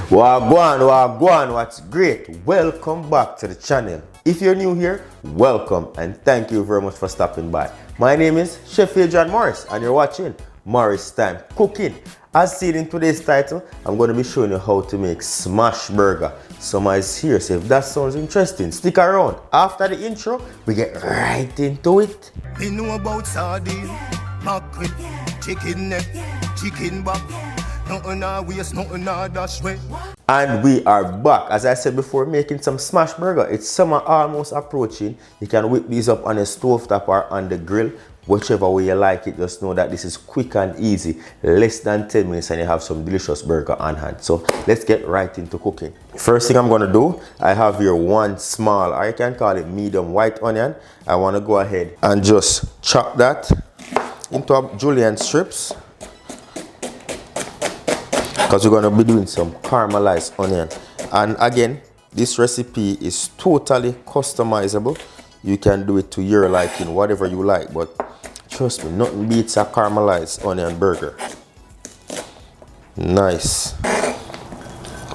Wagwan, what's great? Welcome back to the channel. If you're new here, welcome and thank you very much for stopping by. My name is Chef Adrian Morris and you're watching Morris Time Cooking. As seen in today's title, I'm going to be showing you how to make smash burger. Some is here, so if that sounds interesting, stick around. After the intro, we get right into it. We know about sardine, mackerel, chicken neck, chicken back. Nothing I waste, nothing I dash way. And we are back. As I said before, making some smash burger. It's summer almost approaching. You can whip these up on a stove top or on the grill. Whichever way you like it, just know that this is quick and easy. Less than 10 minutes and you have some delicious burger on hand. So let's get right into cooking. First thing I'm going to do, I have here one small, or you can call it medium white onion. I want to go ahead and just chop that into julienne strips, because we're going to be doing some caramelized onion. And again, this recipe is totally customizable. You can do it to your liking, whatever you like, but trust me, nothing beats a caramelized onion burger. Nice.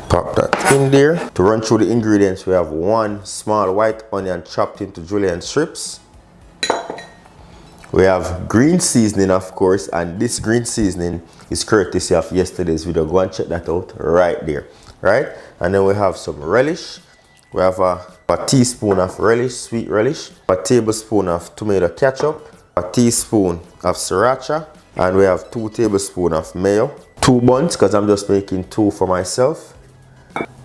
Pop that in there. To run through the ingredients, we have one small white onion chopped into julienne strips. We have green seasoning, of course, and this green seasoning is courtesy of yesterday's video. Go and check that out right there, right? And then we have some relish. We have a teaspoon of relish, sweet relish, a tablespoon of tomato ketchup, a teaspoon of sriracha, and we have 2 tablespoons of mayo, 2 buns, because I'm just making 2 for myself,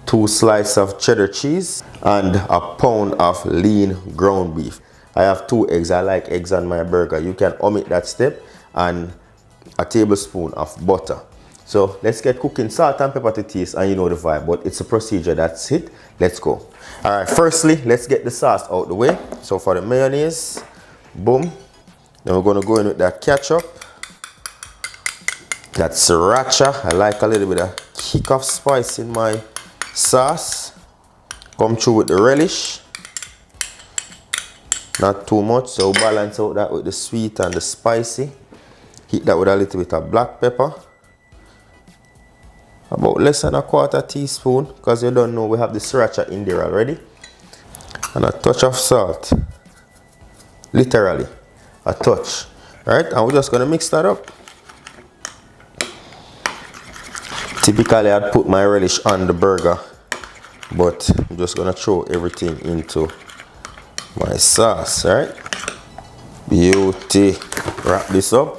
2 slices of cheddar cheese, and a pound of lean ground beef. I have 2 eggs. I like eggs on my burger. You can omit that step, and a tablespoon of butter. So let's get cooking. Salt and pepper to taste, and you know the vibe, but it's a procedure. That's it. Let's go. All right, firstly, let's get the sauce out the way. So for the mayonnaise, boom. Then we're going to go in with that ketchup, that sriracha. I like a little bit of kick of spice in my sauce. Come through with the relish. Not too much, so balance out that with the sweet and the spicy. Heat that with a little bit of black pepper. About less than a 1/4 teaspoon, because you don't know we have the sriracha in there already. And a touch of salt. Literally, a touch. Alright, and we're just going to mix that up. Typically, I'd put my relish on the burger, but I'm just going to throw everything into my sauce, right? Beauty. Wrap this up.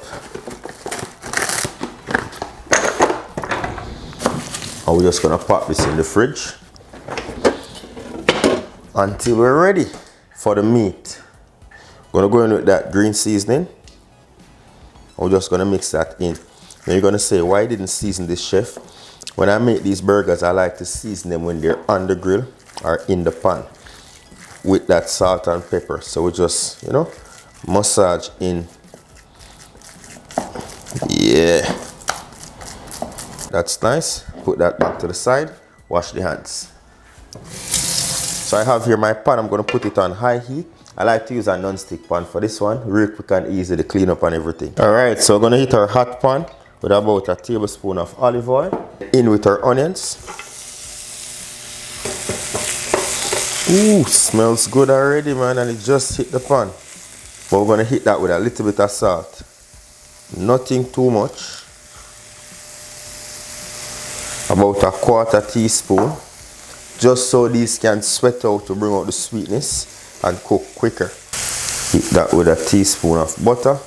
And we're just gonna pop this in the fridge until we're ready for the meat. Gonna go in with that green seasoning. We're just gonna mix that in. Now you're gonna say, why didn't season this, chef? When I make these burgers, I like to season them when they're on the grill or in the pan with that salt and pepper. So we just, you know, massage in. Yeah, that's nice. Put that back to the side. Wash the hands. So I have here my pan. I'm going to put it on high heat. I like to use a non-stick pan for this one. Real quick and easy to clean up and everything. Alright, so we're going to heat our hot pan with about a tablespoon of olive oil. In with our onions. Ooh, smells good already, man, and it just hit the pan. But we're going to hit that with a little bit of salt. Nothing too much. About a 1/4 teaspoon. Just so these can sweat out to bring out the sweetness and cook quicker. Hit that with a teaspoon of butter.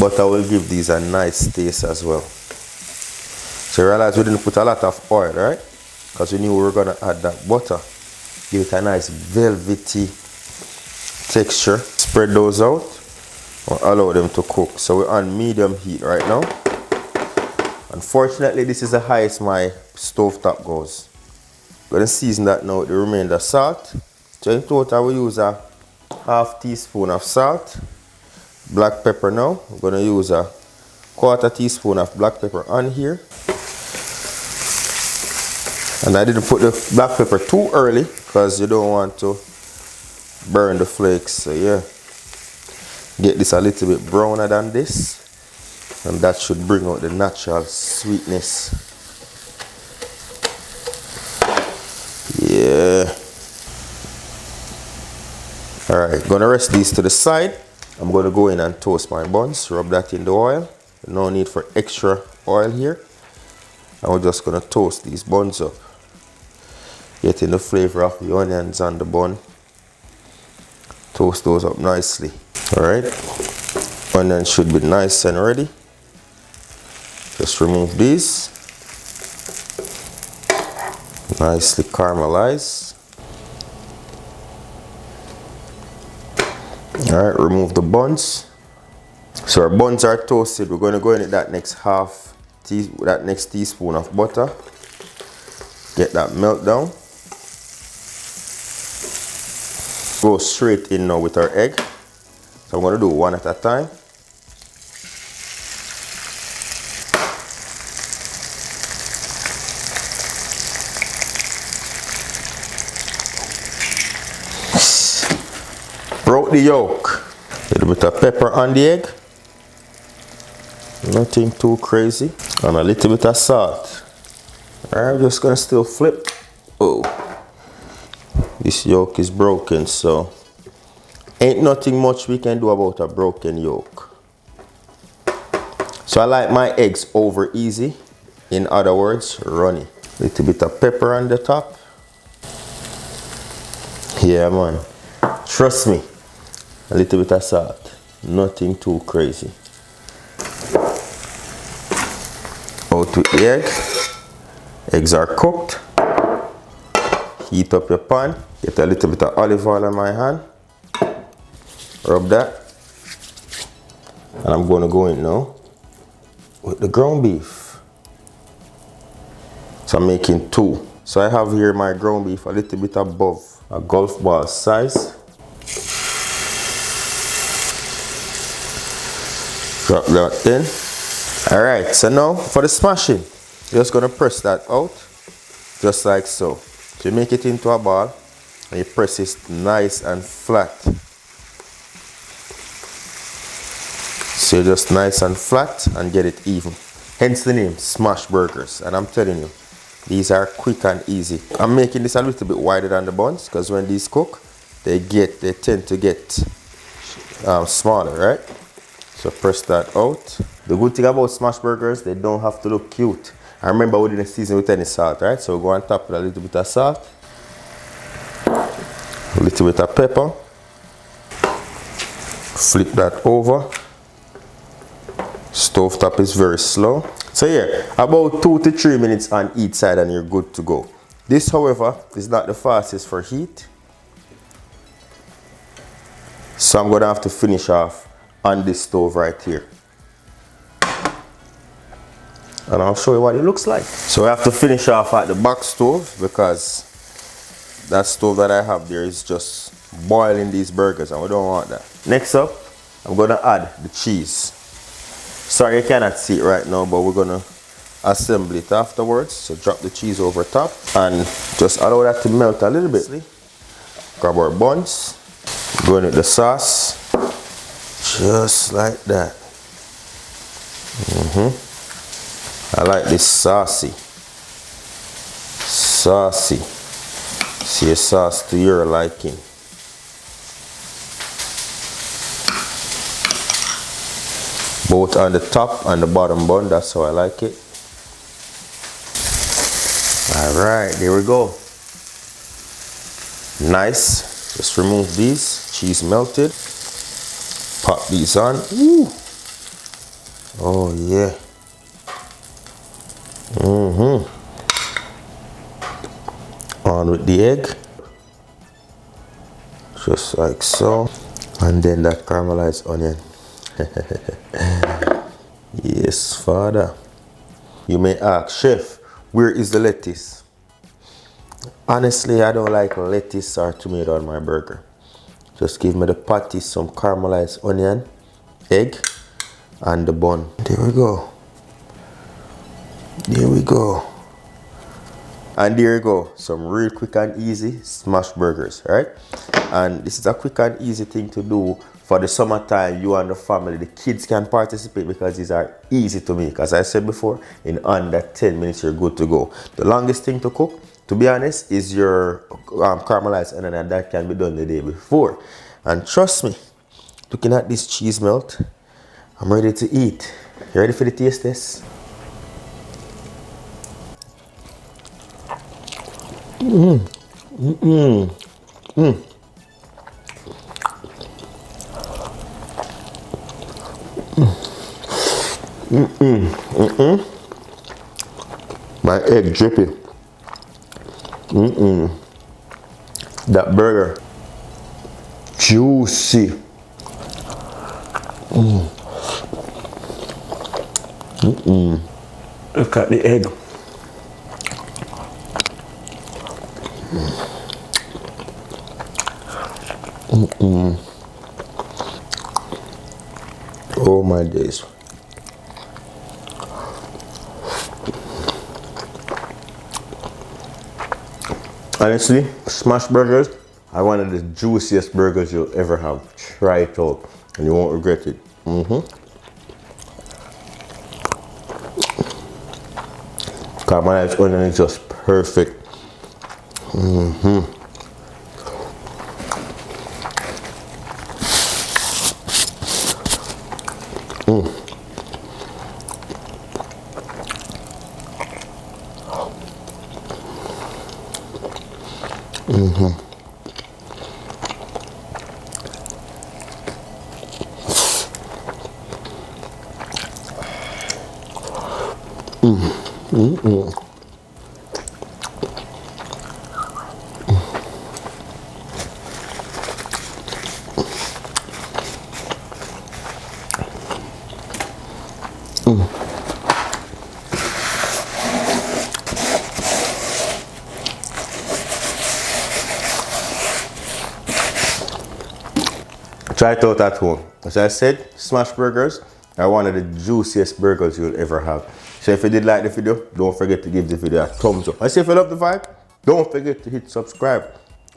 Butter will give these a nice taste as well. So you realize we didn't put a lot of oil, right? Because we knew we were going to add that butter. Give it a nice velvety texture. Spread those out or allow them to cook. So we're on medium heat right now. Unfortunately, this is the highest my stove top goes. I'm going to season that now with the remainder salt. So in total we use a 1/2 teaspoon of salt. Black pepper now. I'm going to use a 1/4 teaspoon of black pepper on here. And I didn't put the black pepper too early because you don't want to burn the flakes. So yeah, get this a little bit browner than this. and that should bring out the natural sweetness. Yeah. Alright, gonna rest these to the side. I'm gonna go in and toast my buns, rub that in the oil. No need for extra oil here. And we're just gonna toast these buns up, getting the flavor of the onions on the bun. Toast those up nicely. Alright, onions should be nice and ready. Just remove these. Nicely caramelize. Alright, remove the buns. So our buns are toasted. We're going to go in at that next teaspoon of butter. Get that melt down. Go straight in now with our egg. So I'm going to do one at a time. Broke the yolk. A little bit of pepper on the egg. Nothing too crazy. And a little bit of salt. Alright, I'm just going to still flip. Oh. This yolk is broken, so ain't nothing much we can do about a broken yolk. So I like my eggs over easy. In other words, runny. Little bit of pepper on the top. Yeah, man. Trust me. A little bit of salt. Nothing too crazy. Out with the egg. Eggs are cooked. Heat up your pan. Get a little bit of olive oil on my hand. Rub that. And I'm going to go in now with the ground beef. So I'm making two. So I have here my ground beef a little bit above a golf ball size. Drop that in. Alright, so now for the smashing, you're just going to press that out. Just like so. So you make it into a ball and you press it nice and flat. So you're just nice and flat and get it even. Hence the name, Smash Burgers. And I'm telling you, these are quick and easy. I'm making this a little bit wider than the buns because when these cook, they tend to get smaller, right? So press that out. The good thing about Smash Burgers, they don't have to look cute. I remember we didn't season with any salt, right? So we'll go on top with a little bit of salt. A little bit of pepper. Flip that over. Stove top is very slow. So yeah, about 2 to 3 minutes on each side and you're good to go. This, however, is not the fastest for heat. So I'm going to have to finish off on this stove right here. And I'll show you what it looks like. So I have to finish off at the back stove because that stove that I have there is just boiling these burgers and we don't want that. Next up, I'm going to add the cheese. Sorry you cannot see it right now, but we're going to assemble it afterwards. So drop the cheese over top and just allow that to melt a little bit. Grab our buns, go in with the sauce, just like that. I like this saucy. See a sauce to your liking. Both on the top and the bottom bun, that's how I like it. Alright, there we go. Nice. Just remove these. Cheese melted. Pop these on. Ooh. Oh yeah. On with the egg. Just like so. And then that caramelized onion. Yes, Father. You may ask, Chef, where is the lettuce? Honestly, I don't like lettuce or tomato on my burger. Just give me the patty, some caramelized onion, egg, and the bun. There we go. There we go. And there you go, some real quick and easy smash burgers, right? And this is a quick and easy thing to do for the summertime. You and the family, the kids can participate because these are easy to make. As I said before, in under 10 minutes you're good to go. The longest thing to cook, to be honest, is your caramelized onion, and that can be done the day before. And trust me, looking at this cheese melt, I'm ready to eat. You ready for the taste test? My egg drippy. That burger, juicy. Look at the egg. Oh my days. Honestly, smash burgers are one of the juiciest burgers you'll ever have. Try it out and you won't regret it. Caramelized onion is just perfect. Try it out at home. As I said, smash burgers are one of the juiciest burgers you'll ever have. So if you did like the video, don't forget to give the video a thumbs up. And if you love the vibe, don't forget to hit subscribe.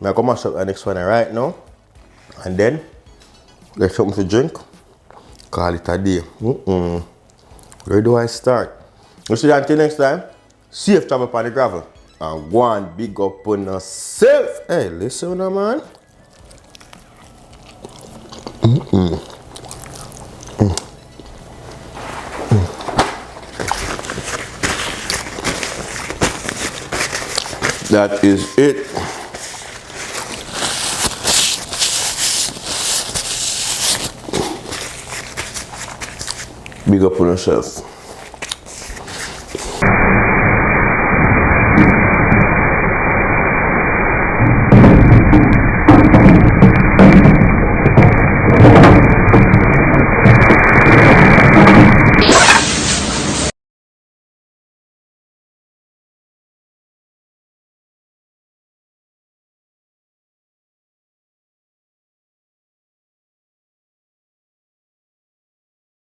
I'm gonna mash up the next one right now. And then, get something to drink. Call it a day. Where do I start? We'll see you until next time. Safe travel upon the gravel. And go and big up on yourself. Hey, listen now, man. That is it. Big up on yourself.